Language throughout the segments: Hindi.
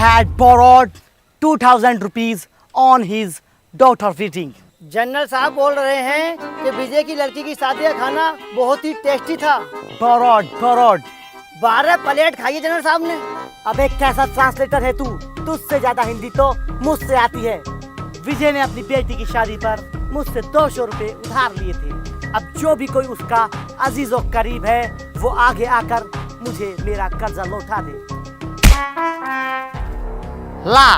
had borrowed 2,000 rupees on his daughter wedding. General साहब बोल रहे हैं कि विजय की लड़की की शादी का खाना बहुत ही टेस्टी था। Borrowed. 12 प्लेट खाई है जनरल साहब ने। अबे कैसा ट्रांसलेटर है तू? तुझसे ज्यादा हिंदी तो मुझसे आती है। विजय ने अपनी बेटी की शादी पर मुझसे 200 रुपए उधार लिए थे। अब जो भी कोई उसका अजीज और करीब है वो आगे आकर मुझे मेरा कर्जा लौटा दे। ला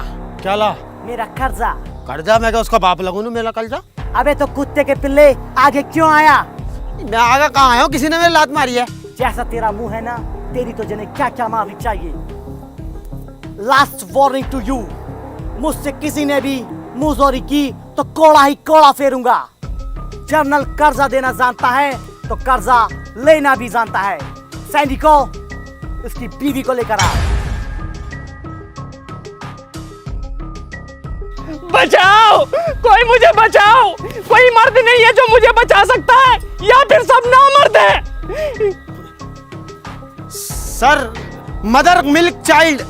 क्या ला? मेरा कर्जा। कर्जा? मैं क्या उसका बाप लगूं? मेरा कर्जा? अबे तो कुत्ते के पिल्ले आगे क्यों आया? मैं आगे कहाँ आया हूँ? किसी ने मेरी लात मारी है। जैसा तेरा मुंह है ना, तेरी तो जने क्या क्या मारनी चाहिए। लास्ट वार्निंग टू यू, मुझसे किसी ने भी मुंहजोरी की तो कोड़ा ही कोड़ा फेरूंगा। जनरल कर्जा देना जानता है तो कर्जा लेना भी जानता है। सैनिकों, उसकी बीवी को लेकर आओ। बचाओ, कोई मुझे बचाओ। कोई मर्द नहीं है जो मुझे बचा सकता है, या फिर सब नामर्द है। Sir, mother milk child.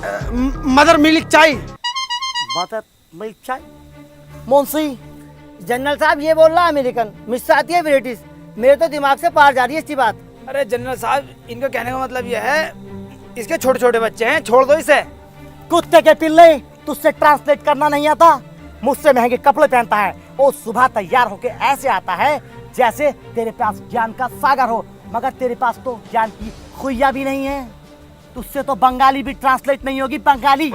Mother milk चाय। मुंशी, जनरल साहब ये बोल रहा अमेरिकन, मुझसे आती है ब्रिटिश। मेरे तो दिमाग से पार जा रही है इसकी बात। अरे जनरल साहब, इनका कहने का मतलब यह है, इसके छोटे छोटे बच्चे हैं, छोड़ दो इसे। कुत्ते के पिल्ले, तुझसे ट्रांसलेट करना नहीं आता? मुझसे महंगे कपड़े पहनता है और सुबह तैयार होके ऐसे आता है जैसे तेरे पास ज्ञान का सागर हो, मगर तेरे पास तो ज्ञान की खुइया भी नहीं है। तुझसे तो बंगाली भी ट्रांसलेट नहीं होगी। बंगाली?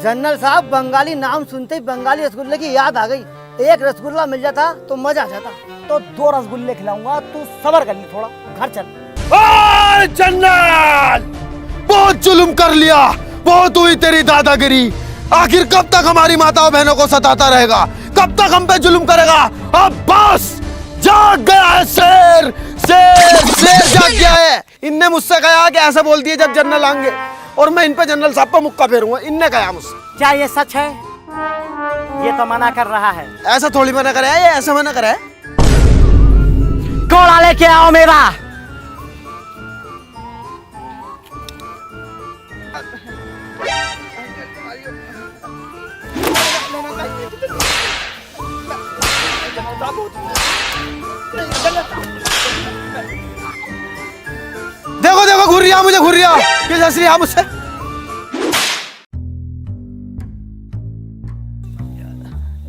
जनरल साहब, बंगाली नाम सुनते ही बंगाली रसगुल्ले की याद आ गई। एक रसगुल्ला मिल जाता तो मजा आ जाता। तो 2 रसगुल्ले खिलाऊंगा, तू सबर कर ली थोड़ा, घर चल। जनरल, बहुत जुल्म कर लिया, बहुत हुई तेरी दादागिरी। आखिर कब तक हमारी माताओं बहनों को सताता रहेगा? कब तक हम पे जुल्म करेगा? अब बस जाग गया है शेर, शेर जाग गया है। इनने मुझसे कहा कि ऐसा बोल दिए जब जनरल आएंगे, और मैं इन पे जनरल साहब पर मुक्का फेरूंगा। इनने कहा मुझसे। क्या ये सच है? ये तो मना कर रहा है। ऐसा थोड़ी मना करे है, ये ऐसा मना करे है। कोड़ा लेके आओ मेरा। देखो देखो, घूर रहा मुझे, घूर रहा। किस हंस रही है मुझसे?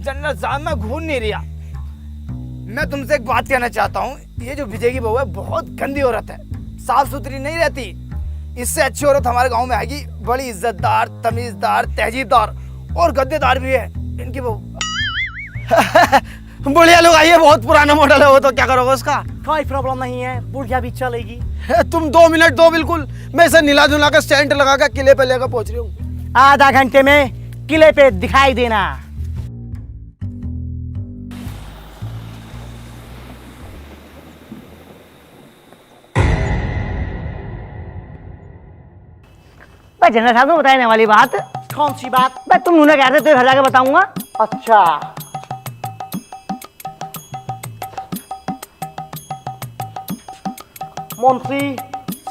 जनरल साहब, मैं घूर नहीं रहा। मैं तुमसे एक बात कहना चाहता हूँ। ये जो विजय की बहू है, बहुत गंदी औरत है, साफ सुथरी नहीं रहती। इससे अच्छी औरत हमारे गांव में आएगी, बड़ी इज्जतदार, तमीजदार, तहजीबदार और गद्देदार भी है इनकी बहू। बुढ़िया लोग आइए, बहुत पुराना मॉडल है वो, तो क्या करोगे उसका? कोई प्रॉब्लम नहीं है, बुढ़िया भी चलेगी। तुम 2 मिनट दो, बिल्कुल। मैं इसे नीला धुला कर स्टैंड लगा कर किले पे लेकर पहुंच रही हूँ। आधा घंटे में किले पे दिखाई देना। जनरल साहब को बताने वाली बात। कौन सी बात? मैं तुम उन्हें कहते तो घर जाके बताऊंगा। अच्छा, मुंशी,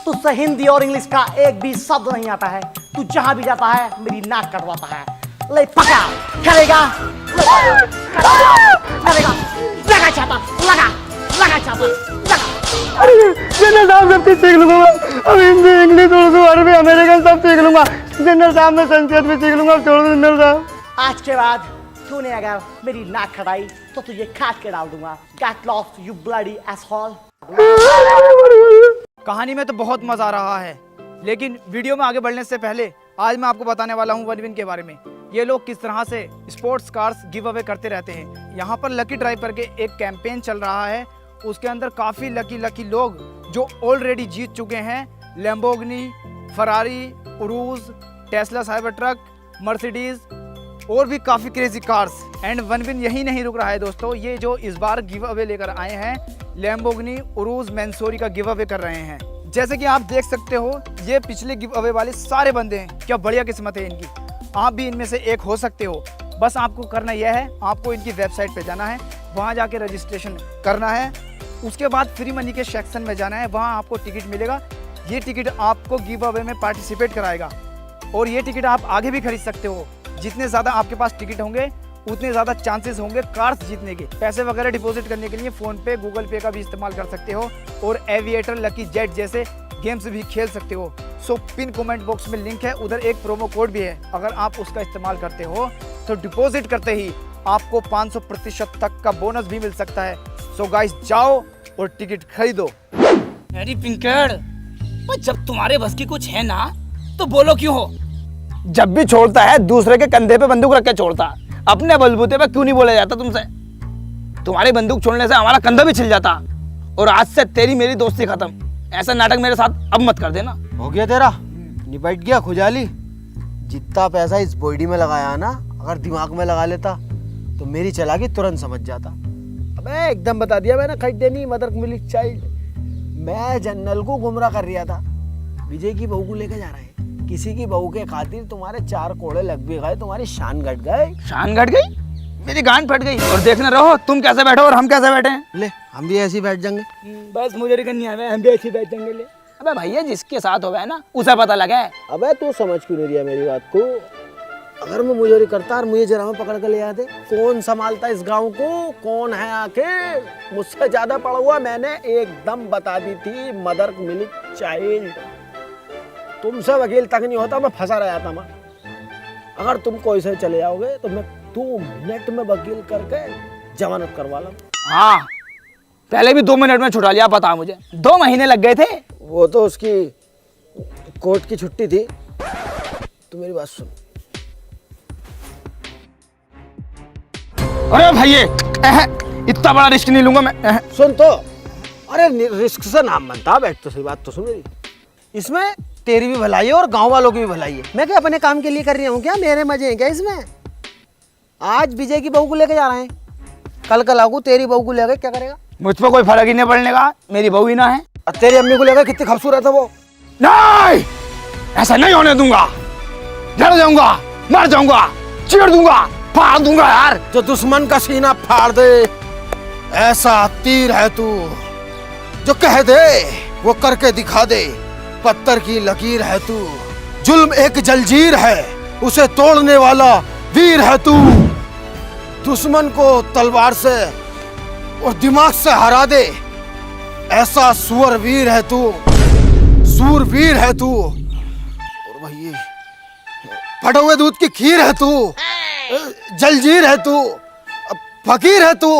तुझसे हिंदी और इंग्लिश का एक भी शब्द नहीं आता है। तू जहां भी जाता है मेरी नाक कटवाता है। ले पका, करेगा, लगा छापा, लगा छापा, लगा। अरे जनरल साहब, सब कुछ सीख लूंगा। अब हिंदी, इंग्लिश, उर्दू, अरबी, अमेरिकन सब सीख लूंगा। जनरल साहब, मैं संस्कृत भी सीख लूंगा। छोड़ दो जनरल साहब। आज के बाद तूने अगर मेरी नाक खटाई तो तुझे काट के डाल दूंगा। Get lost, you bloody asshole। कहानी में तो बहुत मजा आ रहा है, लेकिन वीडियो में आगे बढ़ने से पहले आज मैं आपको बताने वाला हूँ वनविन के बारे में। ये लोग किस तरह से स्पोर्ट्स कार्स गिव अवे करते रहते हैं। यहाँ पर लकी ड्राइव करके एक कैंपेन चल रहा है, उसके अंदर काफ़ी लकी लोग जो ऑलरेडी जीत चुके हैं Lamborghini, Ferrari, Urus, Tesla Cybertruck, Mercedes और भी काफ़ी क्रेजी कार्स। एंड वनविन यही नहीं रुक रहा है दोस्तों, ये जो इस बार गिव अवे लेकर आए हैं लैम्बोर्गिनी उरूज मैंसोरी का गिव अवे कर रहे हैं। जैसे कि आप देख सकते हो, ये पिछले गिव अवे वाले सारे बंदे हैं। क्या बढ़िया किस्मत है इनकी, आप भी इनमें से एक हो सकते हो। बस आपको करना यह है, आपको इनकी वेबसाइट पे जाना है, वहाँ जाके रजिस्ट्रेशन करना है, उसके बाद फ्री मनी के सेक्शन में जाना है, वहाँ आपको टिकट मिलेगा। ये टिकट आपको गिव अवे में पार्टिसिपेट कराएगा। और ये टिकट आप आगे भी खरीद सकते हो। जितने ज़्यादा आपके पास टिकट होंगे उतने ज़्यादा चांसेस होंगे कार्स जीतने के। पैसे वगैरह डिपॉजिट करने के लिए फ़ोन पे, गूगल पे का भी इस्तेमाल कर सकते हो और एविएटर, लकी जेट जैसे गेम्स भी खेल सकते हो। सो पिन कमेंट बॉक्स में लिंक है, उधर एक प्रोमो कोड भी है। अगर आप उसका इस्तेमाल करते हो तो डिपॉजिट करते ही आपको 500% तक का बोनस भी मिल सकता है। सो गाइस जाओ और टिकट खरीदो। अरे पिंकड़, पर जब तुम्हारे बस की कुछ है ना तो बोलो क्यों हो? जब भी छोड़ता है दूसरे के कंधे पे बंदूक रख के छोड़ता, अपने बलबूते पे क्यों नहीं बोला जाता तुमसे? तुम्हारी बंदूक छोड़ने से हमारा कंधा भी छिल जाता। और आज से तेरी मेरी दोस्ती खत्म। ऐसा नाटक मेरे साथ अब मत कर देना। हो गया तेरा, निपट गया खुजाली। जितना पैसा इस बॉडी में लगाया ना, अगर दिमाग में लगा लेता तो मेरी चालाकी तुरंत समझ जाता। अबे एकदम बता दिया मैंने, खरीदे नहीं मदर मिल्क चाइल्ड। मैं जनरल को गुमराह कर रहा था, विजय की बहू को लेके जा रहे हैं। किसी की बहू के खातिर तुम्हारे 4 कोड़े लग भी गए, तुम्हारी शान घट गए। शान घट गई, मेरी गांड फट गई। और देखने रहो तुम कैसे बैठो और हम कैसे बैठे हैं। ले हम भी ऐसे ही बैठ जाएंगे। बस मुझे नहीं आया, हम भी ऐसे बैठ जाएंगे। ले अबे भैया जिसके साथ हो गया ना उसे पता लगा है। अबे तू समझ क्यों नहीं रहा मेरी बात को? अगर मैं मुजोरी करता और मुझे जरा में पकड़ कर ले आते, कौन संभालता इस गांव को? कौन है आखिर? मुझसे ज्यादा पड़ा हुआ मैंने एकदम बता दी थी, मदर मिल्क चाइल्ड। तुमसे वकील तक नहीं होता, मैं फंसा रहा था। मैं अगर तुम कोई से चले जाओगे तो मैं 2 मिनट में वकील करके जमानत करवा लूं। हाँ पहले भी 2 मिनट में छुड़ा लिया, पता मुझे 2 महीने लग गए थे। वो तो उसकी कोर्ट की छुट्टी थी। तू मेरी बात सुन। अरे भैया इतना बड़ा रिस्क नहीं लूंगा मैं। सुन तो, अरे रिस्क से नाम बनता। बैठ तो सही बात तो सुन मेरी। इसमें तेरी भी भलाई है और गांव वालों की भी भलाई है। मैं क्या अपने काम के लिए कर रही हूँ क्या? मेरे मजे हैं क्या इसमें? आज विजय की बहू को लेके जा रहे हैं, कल लागू तेरी बहू को लेकर क्या करेगा? मुझ पर कोई फर्क ही नहीं पड़ने का, मेरी बहू ही ना है। और तेरी अम्मी को लेकर कितनी खूबसूरत है वो। नहीं ऐसा नहीं होने दूंगा। जड़ जाऊंगा, मर जाऊंगा, चीर दूंगा, फाड़ दूंगा यार। जो दुश्मन का सीना फाड़ दे, ऐसा तीर है तू। जो कह दे वो करके दिखा दे, पत्थर की लकीर है तू। जुल्म एक जंजीर है, उसे तोड़ने वाला वीर है तू। दुश्मन को तलवार से और दिमाग से हरा दे, ऐसा सुअर वीर है तू। सूरवीर है तू। और वही फटे हुए दूध की खीर है तू। जलजीर है तू, फकीर है तू,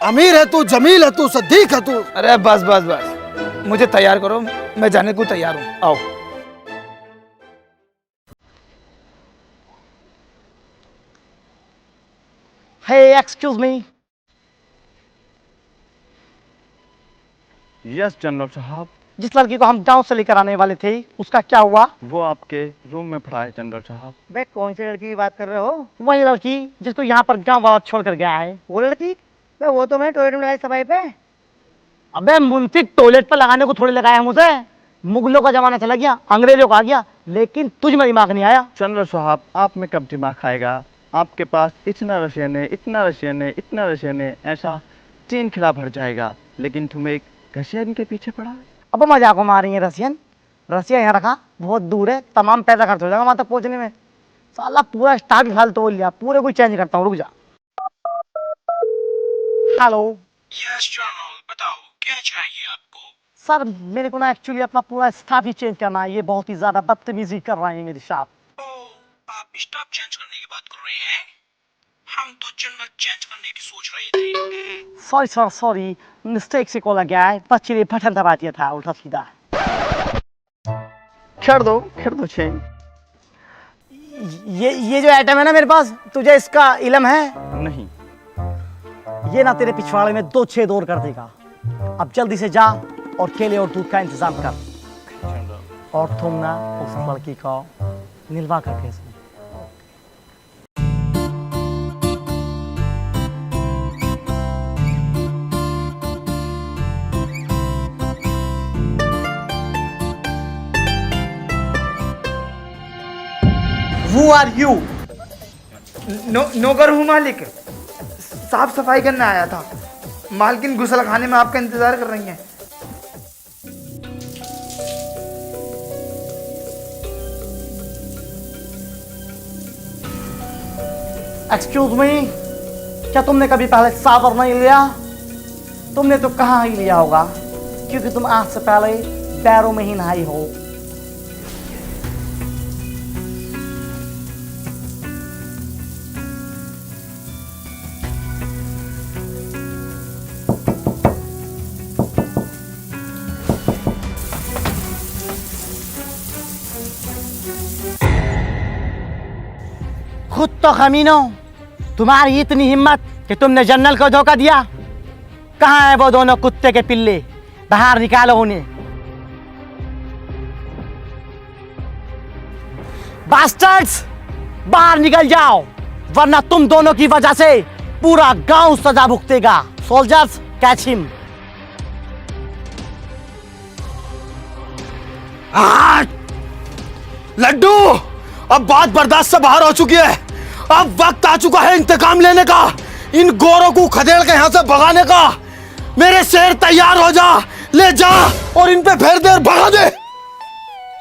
अमीर है तू, जमील है तू, सदीक है तू। अरे बस बस बस, मुझे तैयार करो, मैं जाने को तैयार हूँ। आओ। Hey, excuse me. Yes general साहब, जिस लड़की को हम गांव से लेकर आने वाले थे उसका क्या हुआ? वो आपके रूम में पड़ा है जनरल साहब। बे कौन सी लड़की की बात कर रहे हो? वही लड़की जिसको यहाँ पर गांव वाला छोड़ कर गया है, वो लड़की? बे वो तो मैं टॉयलेट में लगाई सफाई पे। अबे मुंसिफ टॉयलेट पर लगाने को थोड़ी लगाया मुझे। मुगलों का जमाना चला गया, अंग्रेजों का आ गया, लेकिन तुझ में दिमाग नहीं आया। जनरल साहब, आप में कब दिमाग आएगा? आपके पास इतना रशियन है, इतना रशियन है, इतना रशियन है, ऐसा 3 खिला भर जाएगा, लेकिन तुम एक रशियन के पीछे पड़ा है। अब मजाक को मार रही है रशियन? रशिया यहाँ रखा, बहुत दूर है, तमाम पैसा खर्च हो जाएगा वहां तक पहुंचने में। साला पूरा स्टाफ हाल तोड़ लिया, पूरे को चेंज करता हूँ, रुक जा। हेलो यस जनरल, बताओ क्या चाहिए आपको? सर, मेरे को ना एक्चुअली अपना पूरा स्टाफ ही चेंज करना है। ये बहुत ही ज्यादा बदतमीजी कर रहे हैं मेरे साथ। आप स्टाफ चेंज करने की बात कर रहे हैं? हम तो जनरल चेंज करने की सोच रहे थे। सॉरी सर, सॉरी, मिस्टेक से कॉल गया है, बच्चे ने बटन दबा दिया था उल्टा सीधा। कर दो चेंज। ये जो आइटम है ना मेरे पास, तुझे इसका इल्म है? नहीं। ये ना तेरे पिछवाड़े में 2 छेद और कर देगा। अब जल्दी से जा और केले और दूध का इंतजाम कर। और तुम ना उस लड़की को निलवा कर भेज। Who are you? नौकर हूँ मालिक, साफ सफाई करने आया था। मालकिन गुसल खाने में आपका इंतजार कर रही हैं। एक्सक्यूज मी, क्या तुमने कभी पहले शावर नहीं लिया? तुमने तो कहाँ ही लिया होगा, क्योंकि तुम आज से पहले पैरों में ही नहाई हो। खुद तो कमीनो, तुम्हारी इतनी हिम्मत कि तुमने जनरल को धोखा दिया। कहाँ है वो दोनों कुत्ते के पिल्ले? बाहर निकालो उन्हें। बास्टर्ड्स, बाहर निकल जाओ, वरना तुम दोनों की वजह से पूरा गांव सजा भुगतेगा। Soldiers, catch him. लड्डू, अब बात बर्दाश्त से बाहर हो चुकी है। अब वक्त आ चुका है इंतकाम लेने का, इन गोरों को खदेड़ के यहाँ से भगाने का। मेरे शेर तैयार हो जा, ले जा और इन पे फेर दे और भगा दे।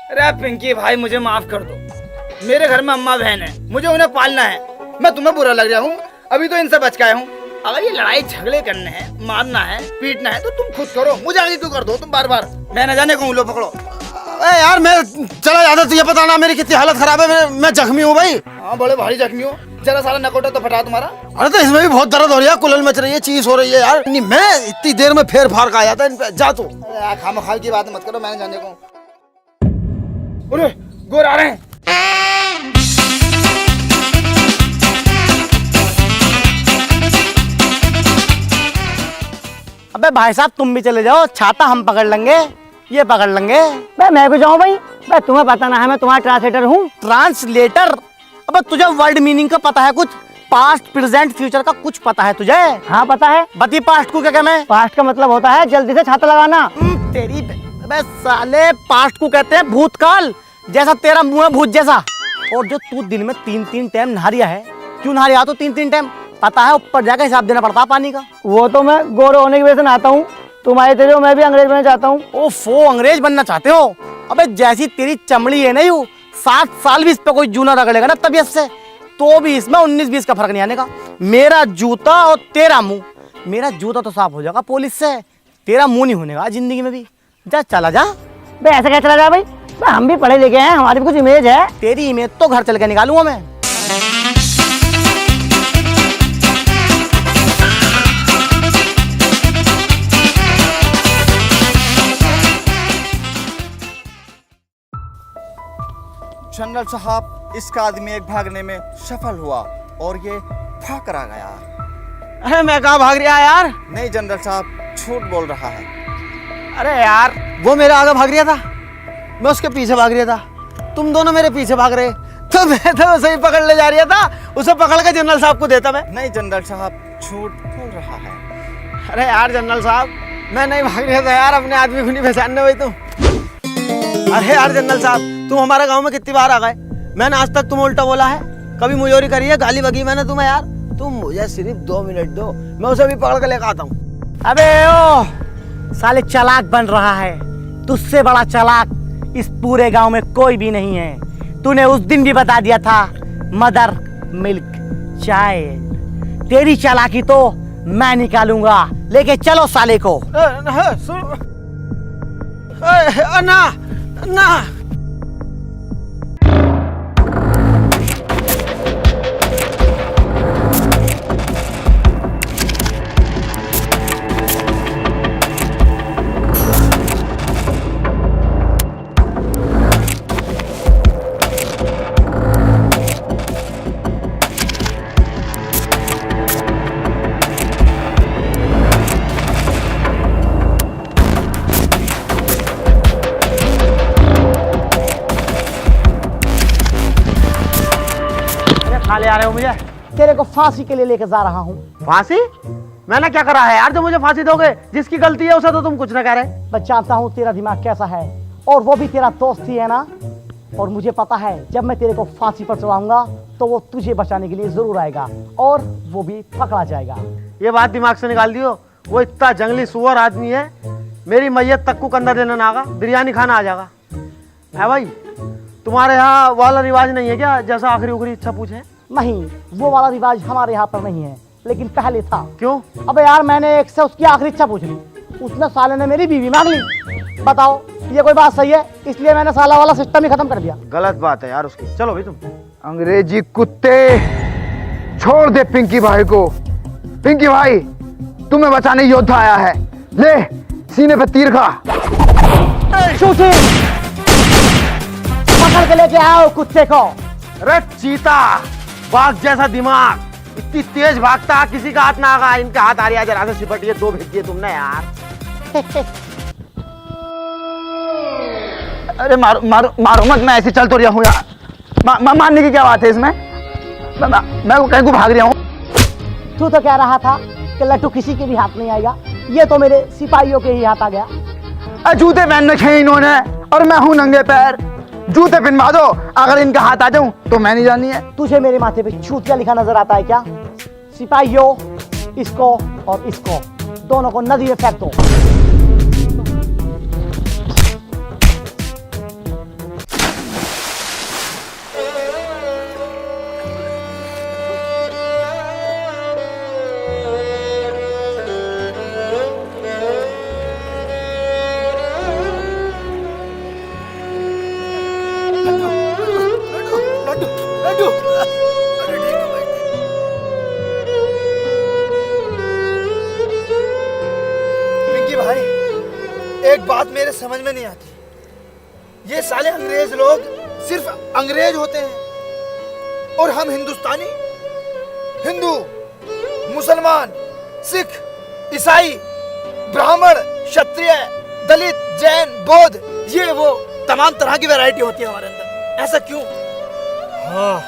अरे पिंकी भाई, मुझे माफ कर दो। मेरे घर में अम्मा बहन है, मुझे उन्हें पालना है। मैं तुम्हें बुरा लग रहा हूँ, अभी तो इनसे बच के आया हूँ। अगर ये लड़ाई झगड़े करने हैं, मारना है, पीटना है, तो तुम खुद करो, मुझे आगे क्यों कर दो तुम बार बार? मैं न जाने कहूँ, लो पकड़ो। अरे यार, मैं चला जाता, तुझे पता ना मेरी कितनी हालत खराब है। मैं जख्मी हूँ भाई। हाँ, बड़े भारी जख्मी हो। जरा सारा नकोटा तो फटा तुम्हारा। अरे तो इसमें भी बहुत दर्द हो रही है, कुलल मच रही है, चीज हो रही है यार। नहीं, मैं इतनी देर में फेर फार का आया था इन पे। जा तू। खामखाल की बात मत करो, मैंने जाने को। अरे गोर आ रहे हैं। अबे भाई साहब, तुम भी चले जाओ, छाता हम पकड़ लेंगे, ये पकड़ लेंगे। मैं भी जाऊं भाई? तुम्हें पता ना है मैं तुम्हारा ट्रांसलेटर हूँ। ट्रांसलेटर? अबे तुझे वर्ड मीनिंग का पता है कुछ? पास्ट, प्रेजेंट, फ्यूचर का कुछ पता है तुझे? हाँ पता है। बती पास्ट को क्या कहते हैं? पास्ट का मतलब होता है जल्दी से छाता लगाना। तेरी अबे साले, पास्ट को कहते हैं भूतकाल, जैसा तेरा मुंह है भूत जैसा। और जो तू दिन में 3-3 टाइम नहा रिया है, क्यों नहा रिया तो 3-3 टाइम? पता है ऊपर जाकर हिसाब देना पड़ता है पानी का। वो तो मैं गोरे होने की वजह से नहाता हूँ, तुम्हारे तेरे मैं भी अंग्रेज बनना चाहता हूँ। ओफो, अंग्रेज बनना चाहते हो? अबे जैसी तेरी चमड़ी है ना, यू 7 साल भी इस पे कोई जूना रगड़ेगा ना तबीयत से, तो भी इसमें 19-20 का फर्क नहीं आने का। मेरा जूता और तेरा मुंह, मेरा जूता तो साफ हो जाएगा पुलिस से, तेरा मुंह नहीं होने का जिंदगी में भी। जा, चला जा। बे ऐसा क्या चला जा भाई? हम भी पढ़े लिखे हैं, हमारी भी कुछ इमेज है। तेरी इमेज तो घर चल के निकालूंगा मैं। जनरल साहब, इसका आदमी एक भागने में सफल हुआ और ये भाग कर आ गया। अरे मैं कहाँ भाग रहा यार? नहीं जनरल साहब, झूठ बोल रहा है। अरे यार, वो मेरे आगे भाग रहा था, मैं उसके पीछे भाग रहा था। तुम दोनों मेरे पीछे भाग रहे, तो मैं तो उसे ही पकड़ ले जा रहा था। उसे पकड़ के जनरल साहब को देता मैं। नहीं जनरल साहब, झूठ बोल रहा है। अरे यार जनरल साहब, मैं नहीं भाग रहा था यार, अपने आदमी को नहीं पहचानने हुई तुम। अरे यार जनरल साहब, तुम हमारे गांव में कितनी बार आ गए, मैंने आज तक तुम उल्टा बोला है? कभी मुजोरी करी है, गाली बगी मैंने तुम्हें यार? तुम मुझे सिर्फ 2 मिनट दो, मैं उसे भी पकड़ के लेकर आता हूँ। अबे ओ साले, चालाक बन रहा है। तुझसे बड़ा चालाक इस पूरे गांव में कोई भी नहीं है। तूने उस दिन भी बता दिया था, मदर मिल्क चाइल्ड। तेरी चालाकी तो मैं निकालूंगा, लेके चलो साले को। ना ना, ले आ रहे हो मुझे? तेरे को फांसी के लिए लेके जा रहा हूँ। फांसी? मैंने क्या करा है यार जो मुझे फांसी दोगे? जिसकी गलती है उसे तो तुम कुछ ना कह रहे। मैं जानता हूँ तेरा दिमाग कैसा है, और वो भी तेरा दोस्त ही है ना। और मुझे पता है जब मैं तेरे को फांसी पर चढ़ाऊंगा तो वो तुझे बचाने के लिए जरूर आएगा, और वो भी पकड़ा जाएगा। ये बात दिमाग से निकाल दियो। वो इतना जंगली सुअर आदमी है, मेरी मैयत तक को कंधा देना ना आगा, बिरयानी खाना आ जाएगा। है भाई, तुम्हारे यहाँ वाला रिवाज नहीं है क्या, जैसा आखिरी उखरी इच्छा पूछे? नहीं, वो वाला रिवाज हमारे यहाँ पर नहीं है, लेकिन पहले था। क्यों? अबे यार, मैंने एक से उसकी आखिरी इच्छा पूछ ली, उसने साले ने मेरी बीवी मांग ली। बताओ, ये कोई बात सही है? इसलिए मैंने साला वाला सिस्टम ही खत्म कर दिया। गलत बात है यार उसकी। चलो भाई तुम। अंग्रेजी कुत्ते, छोड़ दे पिंकी भाई को। पिंकी भाई, तुम्हें बचाने योद्धा आया है, ले सीने पे तीर खा। शूटिंग पकड़ के लेके आओ कुत्ते को। अरे चीता, बाघ जैसा दिमाग, इतनी तेज भागता, किसी का हाथ ना आगा, इनके हाथ आ रही है, जरा से सिपटिए, 2 भेज दिए तुमने यार। अरे मारो मारो मारो मत, मैं ऐसे चल तो रहा हूँ यार। मारने की क्या बात है इसमें? मैं कहीं को भाग रहा हूँ। तू तो कह रहा था कि लट्टू किसी के भी हाथ नहीं आएगा, ये तो मेरे सिपाहियों के ही हाथ आ गया। जूते पहन रखे इन्होंने और मैं हूँ नंगे पैर। जूते पहनवा दो, अगर इनका हाथ आ जाऊं तो मैं नहीं जानी है। तुझे मेरे माथे पे छूतिया लिखा नजर आता है क्या? सिपाहियों, इसको और इसको दोनों को नदी में फेंक दो। पिंकी भाई, एक बात मेरे समझ में नहीं आती, ये साले अंग्रेज लोग सिर्फ अंग्रेज होते हैं और हम हिंदुस्तानी, हिंदू, मुसलमान, सिख, ईसाई, ब्राह्मण, क्षत्रिय, दलित, जैन, बौद्ध, ये वो तमाम तरह की वैरायटी होती है हमारे अंदर। ऐसा क्यों? हाँ,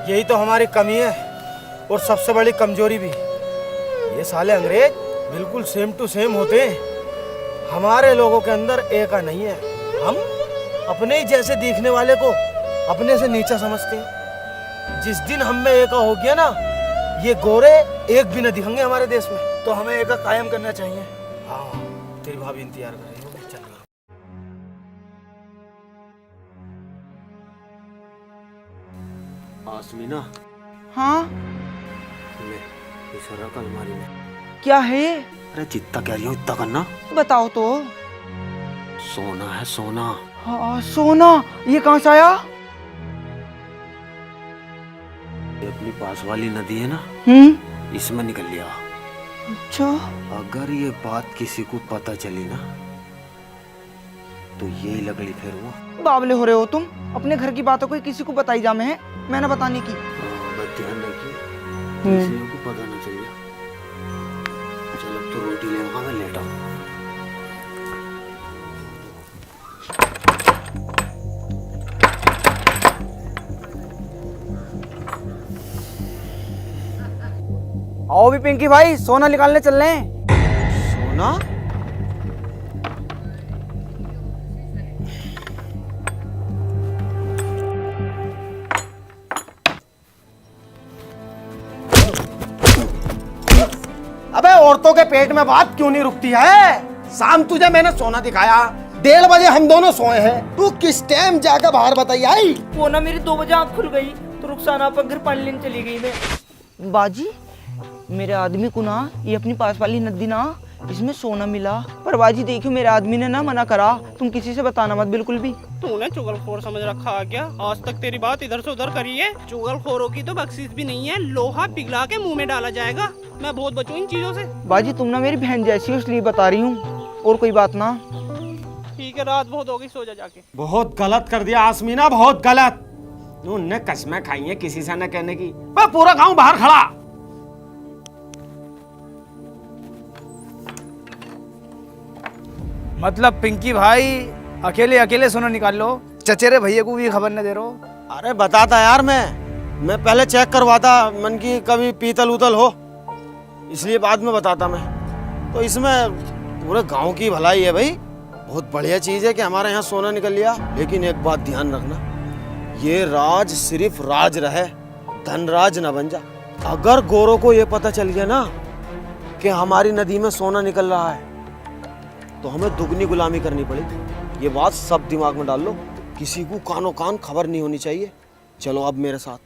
यही तो हमारी कमी है और सबसे बड़ी कमजोरी भी। ये साले अंग्रेज बिल्कुल सेम टू सेम होते हैं, हमारे लोगों के अंदर एका नहीं है। हम अपने ही जैसे दिखने वाले को अपने से नीचा समझते हैं। जिस दिन हम में एका हो गया ना, ये गोरे एक भी न दिखेंगे हमारे देश में। तो हमें एका कायम करना चाहिए। हाँ, तेरी भाभी इंतजार कर रही होगी, चल। आसमीना, हाँ, ले इस रख अलमारी में। क्या है? अरे जितना कह रही हूँ इतना करना। बताओ तो। सोना है सोना। हाँ, सोना। ये कहाँ से आया? ये अपनी पास वाली नदी है ना, इसमें निकल लिया। अच्छा। अगर ये बात किसी को पता चली ना, तो यही लगड़ी फिर हुआ। बावले हो रहे हो तुम, अपने घर की बातों को किसी को बताई जा में है, मैंने बताने की। मैं ध्यान रखिए, किसी को पता ना चलिए। चल अब तो रोटी ले, मैं लेटा हूँ। आओ भी पिंकी भाई, सोना निकालने चल रहे हैं। सोना? अबे औरतों के पेट में बात क्यों नहीं रुकती है? शाम तुझे मैंने सोना दिखाया, 1:30 बजे हम दोनों सोए हैं, तू किस टाइम जाकर बाहर बताई आई? वो ना मेरी 2 बजे आँख खुल गई तो रुखसाना पर घर पानी लेने चली गई मैं। बाजी, मेरे आदमी को ना ये अपनी पास वाली नदी ना, इसमें सोना मिला, पर बाजी देखियो मेरे आदमी ने ना मना करा, तुम किसी से बताना मत बिल्कुल भी। तूने चुगलखोर समझ रखा है क्या? आज तक तेरी बात इधर से उधर करी है। चुगलखोरों की तो बख्शीश भी नहीं है, लोहा पिघला के मुंह में डाला जाएगा। मैं बहुत बचूं इन चीजों से। बाजी तुम ना मेरी बहन जैसी हो, इसलिए बता रही हूँ, और कोई बात ना। ठीक है, रात बहुत होगी, सो जा जाके। बहुत गलत कर दिया आसमीना, बहुत गलत। उनने कसमें खाई हैं किसी से न कहने की, पर पूरा गांव बाहर खड़ा। मतलब पिंकी भाई अकेले अकेले सोना निकाल लो, चचेरे भैया को भी खबर न दे रहो। अरे बताता यार, मैं पहले चेक करवाता मन की कभी पीतल उतल हो, इसलिए बाद में बताता मैं। तो इसमें पूरे गांव की भलाई है भाई, बहुत बढ़िया चीज है कि हमारे यहाँ सोना निकल लिया। लेकिन एक बात ध्यान रखना, ये राज सिर्फ राज रहे, धनराज न बन जा। अगर गोरों को ये पता चल गया ना कि हमारी नदी में सोना निकल रहा है, तो हमें दुगनी गुलामी करनी पड़ेगी। ये बात सब दिमाग में डाल लो, किसी को कानो कान खबर नहीं होनी चाहिए। चलो अब मेरे साथ।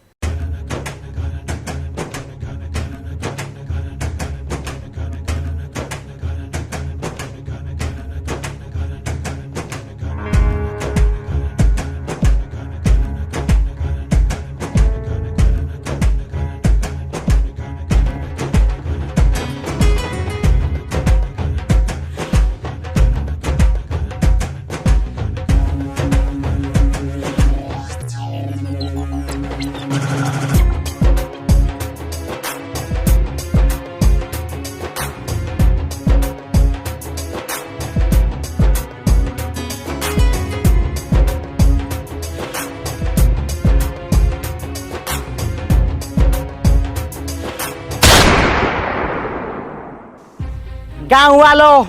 गांव वालों,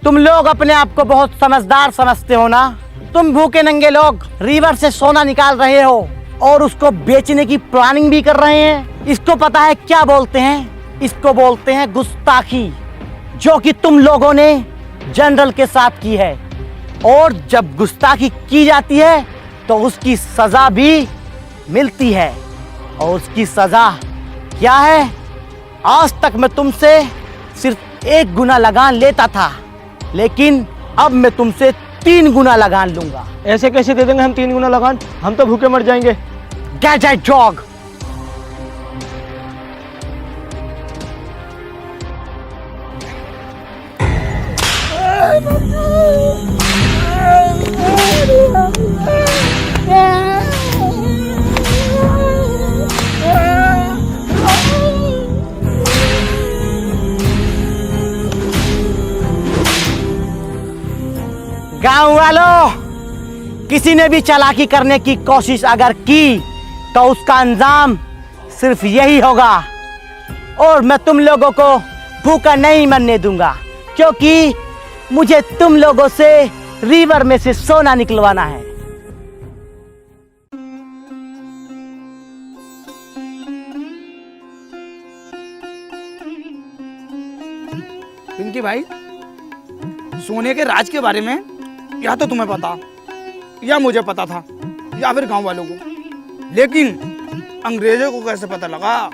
तुम लोग अपने आप को बहुत समझदार समझते हो ना। तुम भूखे नंगे लोग रिवर से सोना निकाल रहे हो और उसको बेचने की प्लानिंग भी कर रहे हैं। इसको पता है क्या बोलते हैं? इसको बोलते हैं गुस्ताखी, जो कि तुम लोगों ने जनरल के साथ की है। और जब गुस्ताखी की जाती है तो उसकी सजा भी मिलती है। और उसकी सजा क्या है? आज तक मैं तुमसे सिर्फ 1 गुना लगान लेता था, लेकिन अब मैं तुमसे 3 गुना लगान लूंगा। ऐसे कैसे दे देंगे हम 3 गुना लगान? हम तो भूखे मर जाएंगे। Get that dog! गांव वालों, किसी ने भी चालाकी करने की कोशिश अगर की तो उसका अंजाम सिर्फ यही होगा। और मैं तुम लोगों को भूखा नहीं मरने दूंगा, क्योंकि मुझे तुम लोगों से रिवर में से सोना निकलवाना है। पिंकी भाई, सोने के राज के बारे में या तो तुम्हें पता या मुझे पता था या फिर गांव वालों को, लेकिन अंग्रेजों को कैसे पता लगा?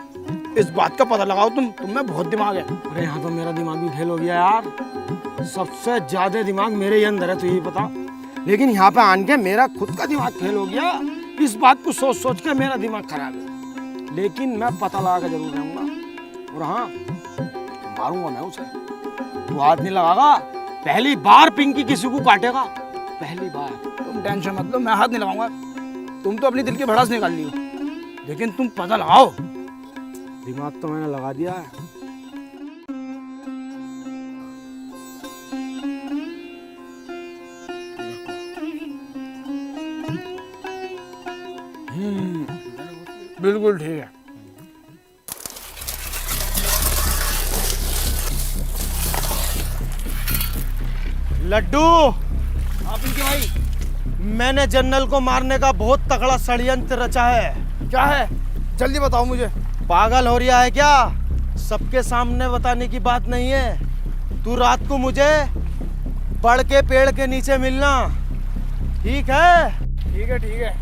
इस बात का पता लगाओ तुम में बहुत दिमाग है। अरे यहाँ तो मेरा दिमाग भी फेल हो गया यार। सबसे ज्यादा दिमाग मेरे ही अंदर है, तो यही पता। लेकिन यहाँ पे आन के मेरा खुद का दिमाग फेल हो गया। इस बात को सोच सोच के मेरा दिमाग खराब है। लेकिन मैं पता लगा के जरूर रहूंगा। और हाँ, मारूंगा मैं उसे। तू हाथ नहीं लगागा। पहली बार पिंकी किसी को काटेगा, पहली बार। तुम टेंशन मत लो, मैं हाथ नहीं लगाऊंगा। तुम तो अपनी दिल की भड़ास निकाल ली हो, लेकिन तुम पता लगाओ। दिमाग तो मैंने लगा दिया है। बिल्कुल ठीक है। लड्डू, आप इनके भाई, मैंने जनरल को मारने का बहुत तगड़ा षड्यंत्र रचा है। क्या है? जल्दी बताओ मुझे। पागल हो रहा है क्या? सबके सामने बताने की बात नहीं है। तू रात को मुझे बड़ के पेड़ के नीचे मिलना, ठीक है? ठीक है, ठीक है।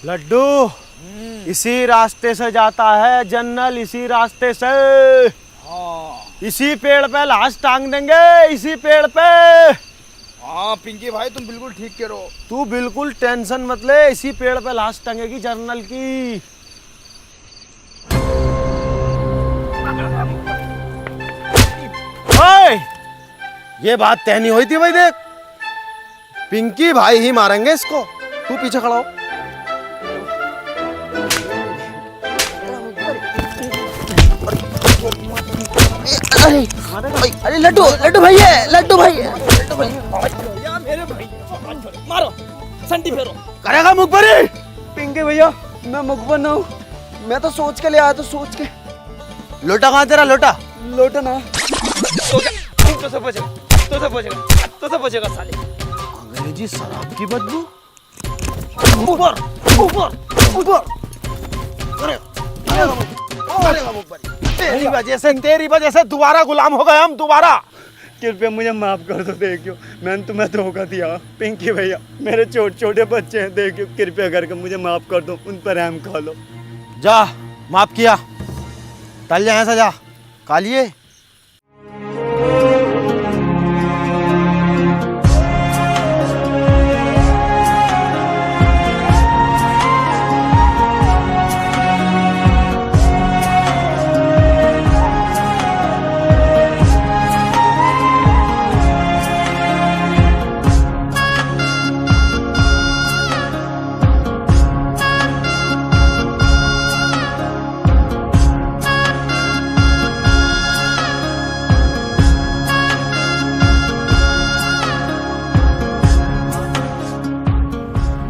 लड्डू, इसी रास्ते से जाता है जनरल, इसी रास्ते से। इसी पेड़ पे लाश टांग देंगे, इसी पेड़ पे। हाँ पिंकी भाई, तुम बिल्कुल ठीक कह रहे हो। तू बिल्कुल टेंशन मत ले, इसी पेड़ पे लाश टंगेगी जनरल की। ओए, ये बात तय नहीं हुई थी भाई। देख, पिंकी भाई ही मारेंगे इसको। तू पीछे खड़ा हो। अरे लड्डू, लड्डू भाई है, लड्डू भाई है, लड्डू भाई या मेरे भाई, मारो, संटी फेरो। करेगा मुखबरी? पिंकी भैया, मैं मुखबर ना हूँ। मैं तो सोच के ले आया, तो सोच के। लोटा कहाँ तेरा? लोटा लोटा ना। तो से बचेगा साले। अंग्रेजी शराब की बदबू। ऊपर ऊपर ऊपर। तेरी वजह से दोबारा गुलाम हो गए हम, दोबारा। कृपया मुझे माफ कर दो। देखियो, मैंने तुम्हें धोखा दिया। पिंकी भैया, मेरे छोटे छोटे बच्चे हैं। देखियो, कृपया करके मुझे माफ कर दो, उन पर रहम खा लो। जा, माफ किया। टल जाए ऐसा, जा कालिए।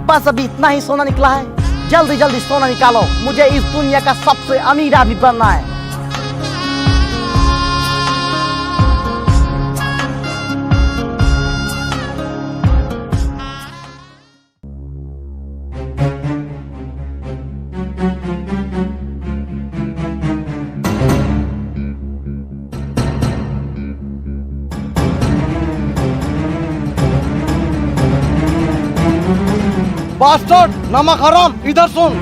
बस अभी इतना ही सोना निकला है। जल्दी जल्दी सोना निकालो, मुझे इस दुनिया का सबसे अमीर आदमी बनना है। बास्टर्ड, नमक हराम, इधर सुन।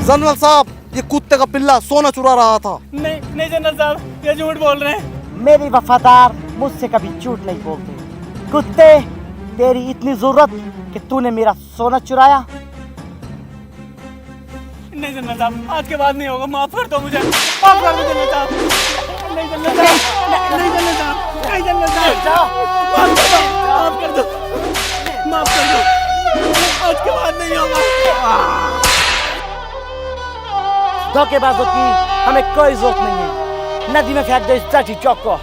जनरल साहब, ये कुत्ते का पिल्ला सोना चुरा रहा था। नहीं जनरल साहब, ये झूठ बोल रहे हैं। मेरी वफादार मुझसे कभी झूठ नहीं बोलते। कुत्ते, तेरी इतनी जरूरत कि तूने मेरा सोना चुराया? नहीं जनरल साहब, आज के बाद नहीं होगा, माफ कर दो मुझे, माफ कर दो जनरल साहब। नहीं जनरल साहब, नहीं जनरल साहब, नहीं जनरल साहब, माफ कर दो, माफ कर दो, आज के बाद नहीं होगा। धोखेबाजों की हमें कोई जरूरत नहीं है। नदी में फेंक दो इस डर्टी चौक को।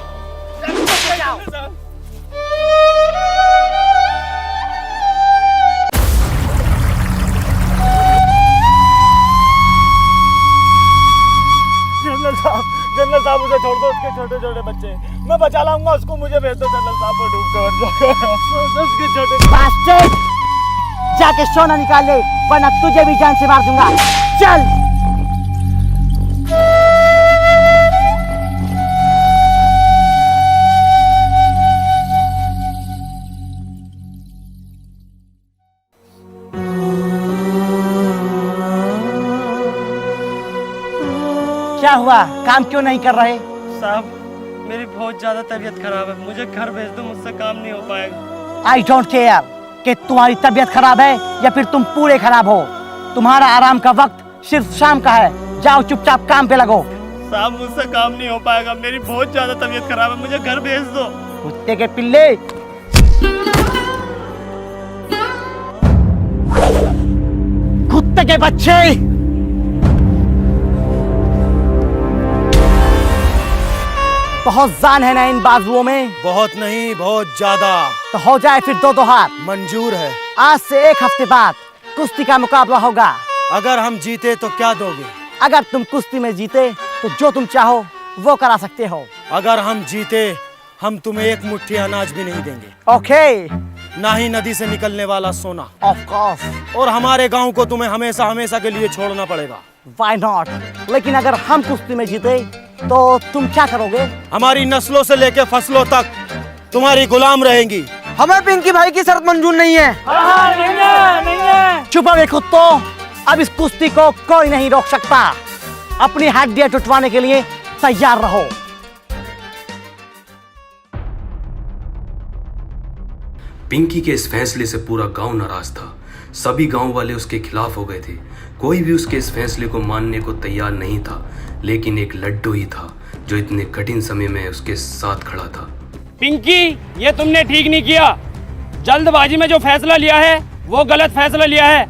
जनरल साहब मुझे छोड़ दो, उसके छोटे छोटे बच्चे मैं बचा लाऊंगा उसको, मुझे भेज दो जनरल साहब, वो डूब कर उसके छोटे। बास्टर्ड, जाके सोना निकाल ले, वरना तुझे भी जान से मार दूंगा। चल। क्या हुआ, काम क्यों नहीं कर रहे? साहब, मेरी बहुत ज्यादा तबीयत खराब है, मुझे घर भेज दो, मुझसे काम नहीं हो पाएगा। आई डोंट केयर कि तुम्हारी तबीयत खराब है या फिर तुम पूरे खराब हो। तुम्हारा आराम का वक्त सिर्फ शाम का है। जाओ चुपचाप काम पे लगो। साहब, मुझसे काम नहीं हो पाएगा, मेरी बहुत ज्यादा तबीयत खराब है, मुझे घर भेज दो। कुत्ते के पिल्ले, कुत्ते के बच्चे, बहुत जान है ना इन बाजुओं में? बहुत नहीं, बहुत ज्यादा। तो हो जाए फिर दो हाथ। मंजूर है। आज से एक हफ्ते बाद कुश्ती का मुकाबला होगा। अगर हम जीते तो क्या दोगे? अगर तुम कुश्ती में जीते तो जो तुम चाहो वो करा सकते हो। अगर हम जीते, हम तुम्हें एक मुट्ठी अनाज भी नहीं देंगे। ओके। ना ही नदी से निकलने वाला सोना। Of course. और हमारे गांव को तुम्हें हमेशा हमेशा के लिए छोड़ना पड़ेगा। Why not? लेकिन अगर हम कुश्ती में जीते तो तुम क्या करोगे? हमारी नस्लों से लेकर फसलों तक तुम्हारी गुलाम रहेंगी। हमें पिंकी भाई की शर्त मंजूर नहीं है। नहीं है। चुप रहो कुत्तों, अब इस कुश्ती को कोई नहीं रोक सकता। अपनी हड्डियां टुटवाने के लिए तैयार रहो। पिंकी के इस फैसले से पूरा गांव नाराज था। सभी गांव वाले उसके खिलाफ हो गए थे। कोई भी उसके इस फैसले को मानने को तैयार नहीं था, लेकिन एक लड्डू ही था जो इतने कठिन समय में उसके साथ खड़ा था। पिंकी, ये तुमने ठीक नहीं किया। जल्दबाजी में जो फैसला लिया है वो गलत फैसला लिया है।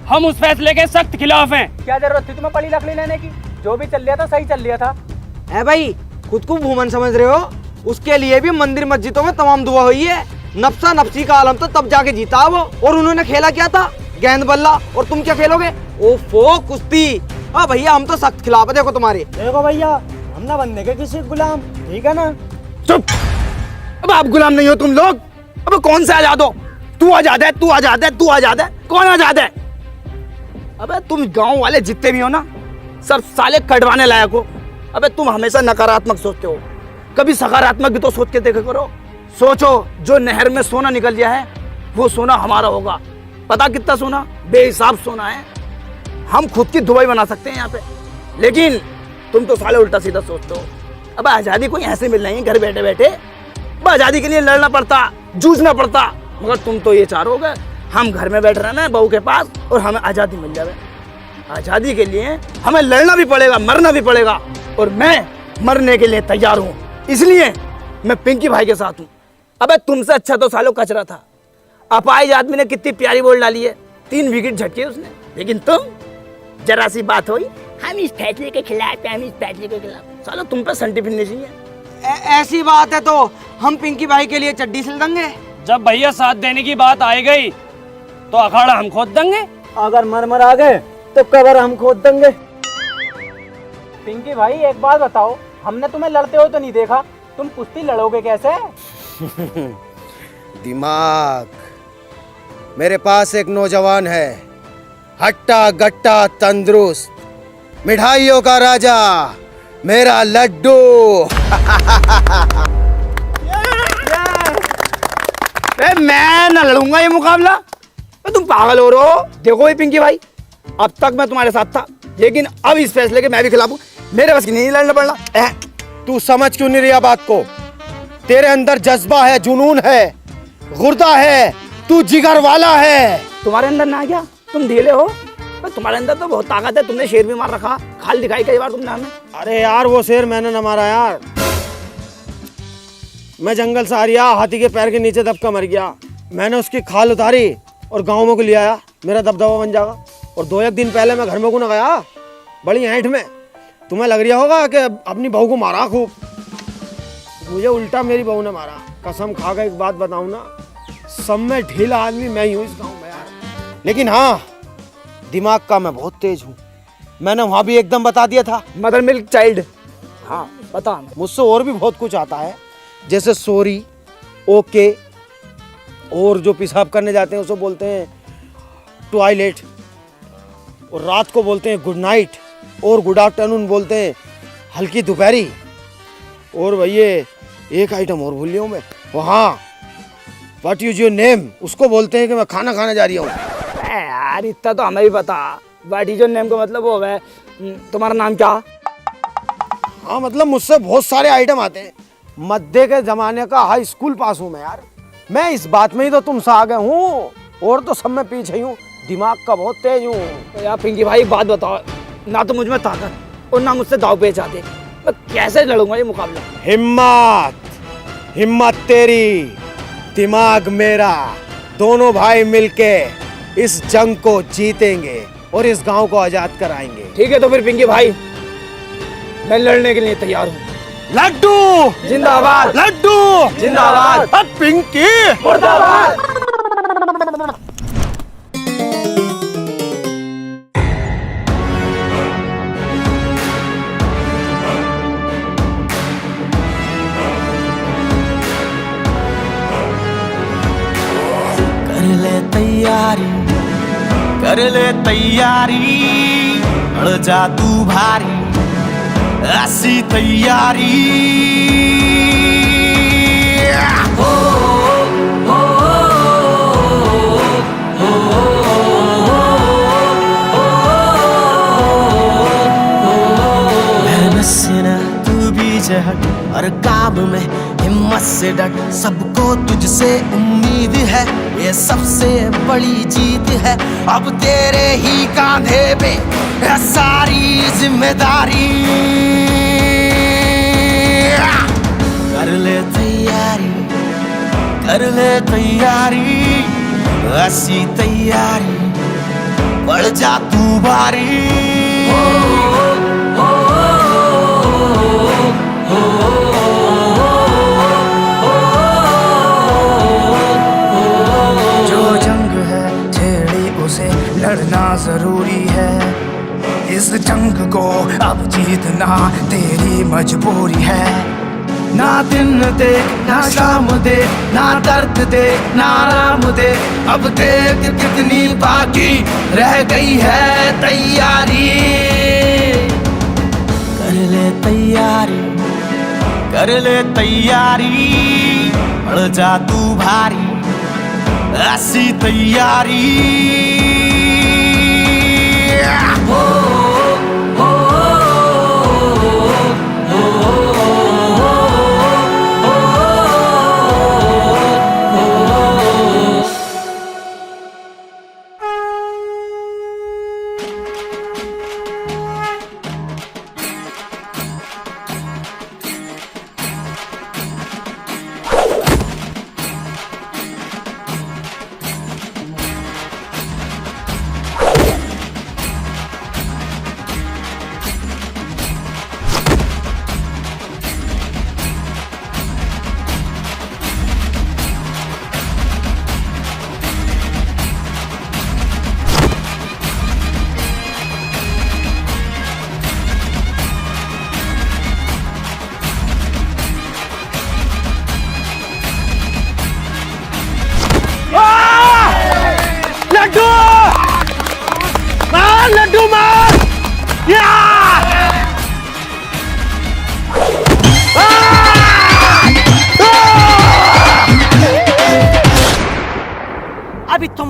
हम उस फैसले के सख्त खिलाफ हैं। क्या जरूरत थी तुम्हें पड़ी लकड़ी लेने की? जो भी चल लिया था सही चल लिया था। है भाई, खुद को भूमन समझ रहे हो? उसके लिए भी मंदिर मस्जिदों में तमाम दुआ हुई है। नफ्सा नफ्सी का आलम तो तब जाके जीता वो। और उन्होंने खेला क्या था? गेंद बल्ला। और तुम क्या खेलोगे? ओफो, कुश्ती। हाँ भैया, हम तो सख्त खिलाफ है। देखो तुम्हारे। देखो भैया, हम ना बनने के किसी गुलाम, ठीक है ना? चुप। अब आप गुलाम नहीं हो तुम लोग। अब कौन से आजाद हो? तू आजाद है, तू आजाद है, तू आजाद है। कौन आजाद है? अबे तुम गांव वाले जितने भी हो ना, सब साले कटवाने लायक हो। अबे तुम हमेशा नकारात्मक सोचते हो, कभी सकारात्मक भी तो सोच के देखा करो। सोचो, जो नहर में सोना निकल गया है वो सोना हमारा होगा। पता कितना सोना? बेहिसाब सोना है। हम खुद की दुबई बना सकते हैं यहाँ पे, लेकिन तुम तो साले उल्टा सीधा सोचते हो। अब आजादी कोई ऐसे मिल रही है घर बैठे बैठे? अब आजादी के लिए लड़ना पड़ता, जूझना पड़ता। मगर तुम तो ये चाहोगे हम घर में बैठ रहना है बहू के पास और हमें आजादी मिल जाए। आजादी के लिए हमें लड़ना भी पड़ेगा, मरना भी पड़ेगा, और मैं मरने के लिए तैयार हूँ। इसलिए मैं पिंकी भाई के साथ हूँ। अबे तुमसे अच्छा तो सालों कचरा था। अपाहिज आदमी ने कितनी प्यारी बॉल डाली है, 3 विकेट झटके उसने। लेकिन तुम, जरा सी बात हुई, हम इस फैसले के खिलाफ हैं, हम इस फैसले के खिलाफ। सालों तुम पे संटी फिनिशिंग है। ऐसी बात है तो हम पिंकी भाई के लिए चड्डी सिल देंगे। जब भैया साथ देने की बात आई गई तो अखाड़ा हम खोद देंगे। अगर मर आ गए तो कबर हम खोद देंगे। पिंकी भाई, एक बात बताओ, हमने तुम्हें लड़ते हो तो नहीं देखा, तुम कुश्ती लड़ोगे कैसे? दिमाग। मेरे पास एक नौजवान है, हट्टा गट्टा तंदुरुस्त, मिठाइयों का राजा, मेरा लड्डू। मैं न लड़ूंगा ये मुकाबला। तुम पागल हो रहे हो। देखो ये पिंकी भाई, अब तक मैं तुम्हारे साथ था, लेकिन अब इस फैसले के मैं भी खिलाफ हूँ। मेरे बस की नहीं लड़ना पड़ना। तू समझ क्यों नहीं रही बात को? तेरे अंदर जज्बा है, जुनून है, गुर्दा है, तू जिगर वाला है। तुम्हारे अंदर ना क्या? तुम ढीले हो। पर तुम्हारे अंदर तो बहुत ताकत है। तुमने शेर भी मार रखा, खाल दिखाई कई बार तुमने हमें। अरे यार वो शेर मैंने न मारा यार, मैं जंगल से आ रिया, हाथी के पैर के नीचे दबका मर गया। मैंने उसकी खाल उतारी और गाँव में को ले आया, मेरा दबदबा बन जाएगा। और 2-1 दिन पहले मैं घर में को न गया, बड़ी ऐंठ में। तुम्हें लग रहा होगा कि अपनी बहू को मारा खूब, मुझे उल्टा मेरी बहू ने मारा। कसम खा कर एक बात बताऊं ना, सब में ढीला आदमी मैं ही हूँ इस गाँव में यार। लेकिन हाँ, दिमाग का मैं बहुत तेज हूँ। मैंने वहाँ भी एकदम बता दिया था, मदर मिल्क चाइल्ड। हाँ बता। मुझसे और भी बहुत कुछ आता है, जैसे सॉरी, ओके, और जो पेशाब करने जाते हैं उसे बोलते हैं टॉयलेट, और रात को बोलते हैं गुड नाइट, और गुड आफ्टरनून बोलते हैं हल्की दोपहरी। और भैया एक आइटम और भूल लिया हूँ मैं, वहाँ व्हाट इज योर नेम, उसको बोलते हैं कि मैं खाना खाने जा रही हूँ। यार इतना तो हमें भी पता। व्हाट इज योर नेम का मतलब वो है तुम्हारा नाम क्या? हाँ मतलब मुझसे बहुत सारे आइटम आते हैं। मध्य के जमाने का हाई स्कूल पास हूँ मैं यार। मैं इस बात में ही तो तुमसे आगे हूँ, और तो सब में पीछे ही हूँ। दिमाग का बहुत तेज हूँ। तो यार पिंकी भाई बात बताओ, ना तो मुझ में ताकत और ना मुझसे दाव पेच आते, मैं कैसे लड़ूंगा ये मुकाबला? हिम्मत, हिम्मत तेरी, दिमाग मेरा, दोनों भाई मिलके इस जंग को जीतेंगे और इस गांव को आजाद कराएंगे। ठीक है तो फिर पिंकी भाई, मैं लड़ने के लिए तैयार हूँ। लड्डू जिंदाबाद, लड्डू जिंदाबाद, पिंकी मुर्दाबाद। कर ले तैयारी, अड़ जा तू भारी, ऐसी तैयारी। हो, हो, मेहनत से ना तू भी हट, हर काम में हिम्मत से डट। सबको तुझसे उम्मीद है, ये सबसे बड़ी जीत है। अब तेरे ही कांधे पे है सारी जिम्मेदारी। कर ले तैयारी, कर ले तैयारी, ऐसी तैयारी, बढ़ जा तू भारी। लड़ना जरूरी है, इस जंग को अब जीतना तेरी मजबूरी है। ना दिन देख ना शाम देख, ना दर्द देख ना आराम देख, अब देख कितनी बाकी रह गई है तैयारी। कर ले तैयारी, कर ले तैयारी, बढ़ जा तू भारी, ऐसी तैयारी।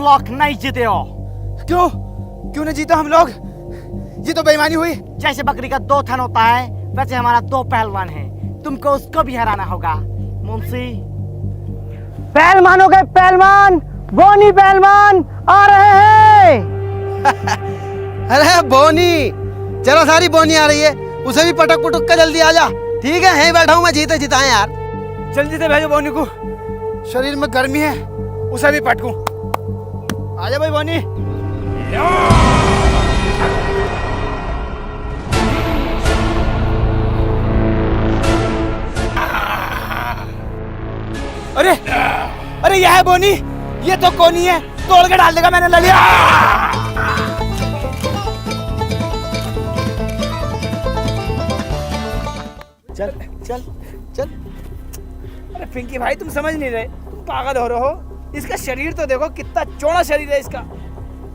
तुम लोग नहीं जीते हो। क्यों क्यों नहीं जीता हम लोग? ये तो बेईमानी हुई। जैसे बकरी का 2 थन होता है वैसे हमारा 2 पहलवान है, तुमको उसको भी हराना होगा। मुंशी पहलवान हो गए पहलवान, बोनी पहलवान आ रहे हैं। अरे बोनी, जरा सारी बोनी आ रही है, उसे भी पटक पुटक कर जल्दी आ जा। ठीक है, यहीं बैठा हूँ मैं, जीते जिताए यार। जल्दी से भेजो बोनी को, शरीर में गर्मी है, उसे भी पटकूं। आजा भाई बोनी। अरे अरे यह है बोनी, ये तो कोनी है, तोड़ के डाल देगा, मैंने ले लिया। चल चल चल। अरे पिंकी भाई तुम समझ नहीं रहे, तुम पागल हो रहे हो। इसका शरीर तो देखो, कितना चौड़ा शरीर है इसका।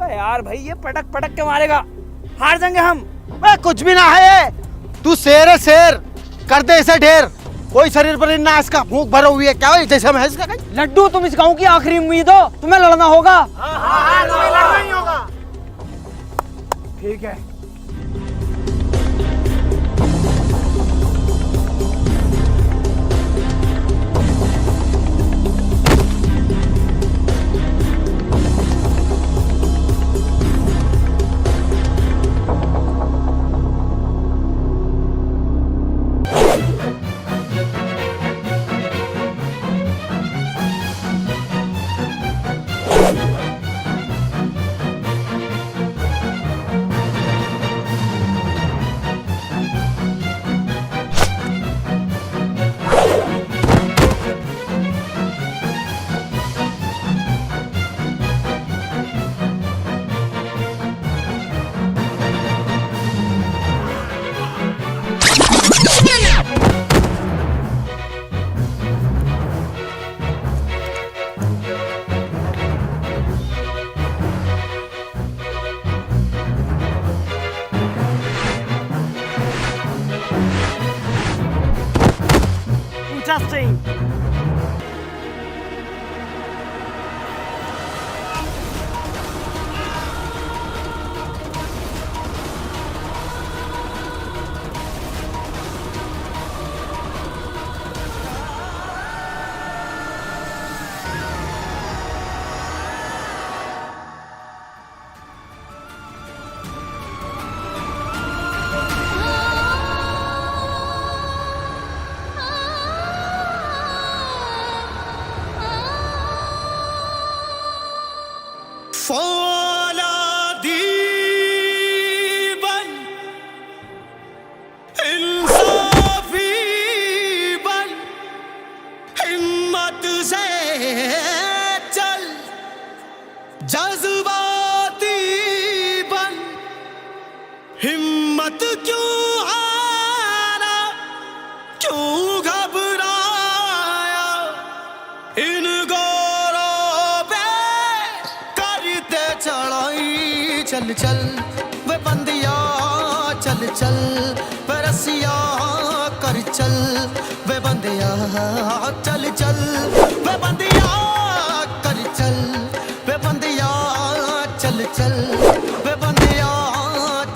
अरे यार भाई ये पटक पटक के मारेगा, हार जाएंगे हम। कुछ भी ना है, तू शेर है शेर, कर दे इसे ढेर। कोई शरीर पर ना, इसका भूख भरा हुई है क्या हो, जैसे मैं इसका कहीं। लड्डू तुम इस गांव की आखिरी उम्मीद हो, तुम्हें लड़ना होगा। लड़ना ही होगा। ठीक है। Interesting. जज्बाती बन, हिम्मत क्यों हारा, क्यों घबराया, इन गोरों पे करते चढ़ाई। चल चल वे बंदिया, चल चल वे रसिया, कर चल वे बंदिया, चल चल वे बंदिया, कर चल वे बंदिया, चल चल वे बंदिया,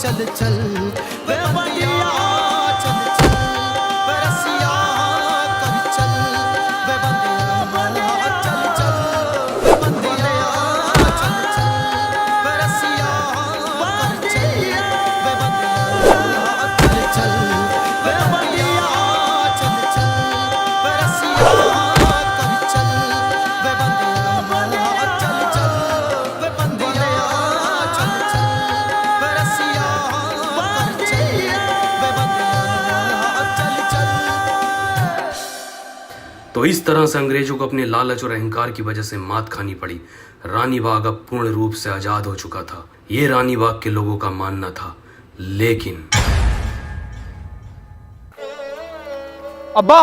चल चल वे बंदिया, चल चल वे रसिया, कर चल वे बंदिया, चल चल वे बंदिया, चल चल वे रसिया, कर चल वे बंदिया, चल चल वे बंदिया, चल चल वे रसिया, कर चल वे बंदिया, चल चल वे बंदिया, चल चल वे रसिया, कर चल वे बंदिया, चल चल। तो इस तरह से अंग्रेजों को अपने लालच और अहंकार की वजह से मात खानी पड़ी। रानी बाग अब पूर्ण रूप से आजाद हो चुका था, ये रानी बाग के लोगों का मानना था। लेकिन अब्बा,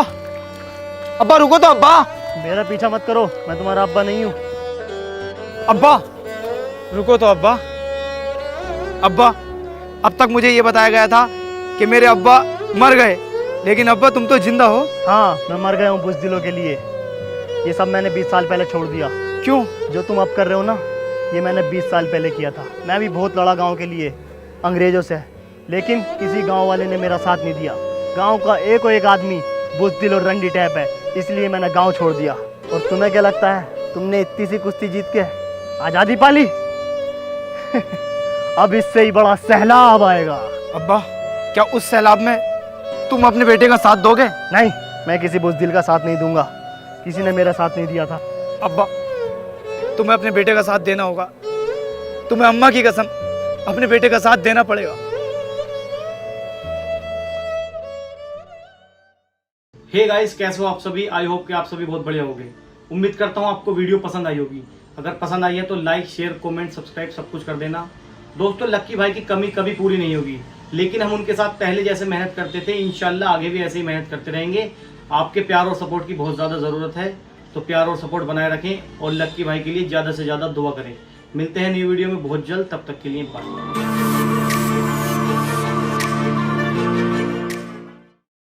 अब्बा रुको तो अब्बा। मेरा पीछा मत करो, मैं तुम्हारा अब्बा नहीं हूँ। अब्बा रुको तो अब्बा। अब्बा अब तक मुझे ये बताया गया था कि मेरे अब्बा मर गए, लेकिन अब्बा तुम तो जिंदा हो। हाँ, मैं मर गया हूँ बुज़दिलों के लिए। ये सब मैंने 20 साल पहले छोड़ दिया। क्यों? जो तुम अब कर रहे हो ना, ये मैंने 20 साल पहले किया था। मैं भी बहुत लड़ा गांव के लिए अंग्रेज़ों से, लेकिन किसी गांव वाले ने मेरा साथ नहीं दिया। गांव का एक आदमी बुज़दिल और रंडी टाइप है, इसलिए मैंने गांव छोड़ दिया। और तुम्हें क्या लगता है, तुमने इतनी सी कुश्ती जीत के आज़ादी पाली? अब इससे ही बड़ा सैलाब आएगा। अब्बा, क्या उस सैलाब में तुम अपने बेटे का साथ दोगे? नहीं, मैं किसी बुज़दिल का साथ नहीं दूंगा। किसी ने मेरा साथ नहीं दिया था। अब्बा, तुम्हें अपने बेटे का साथ देना होगा। तुम्हें अम्मा की कसम अपने बेटे का साथ देना पड़ेगा। हे गाइस, कैसे हो आप सभी? आई होप कि आप सभी बहुत बढ़िया होंगे। उम्मीद करता हूँ आपको वीडियो पसंद आई होगी। अगर पसंद आई है तो लाइक, शेयर, कमेंट, सब्सक्राइब सब कुछ कर देना। दोस्तों, लक्की भाई की कमी कभी पूरी नहीं होगी, लेकिन हम उनके साथ पहले जैसे मेहनत करते थे, इंशाल्लाह आगे भी ऐसे ही मेहनत करते रहेंगे। आपके प्यार और सपोर्ट की बहुत ज़्यादा ज़रूरत है, तो प्यार और सपोर्ट बनाए रखें और लक्की भाई के लिए ज़्यादा से ज़्यादा दुआ करें। मिलते हैं नई वीडियो में बहुत जल्द, तब तक के लिए बाय।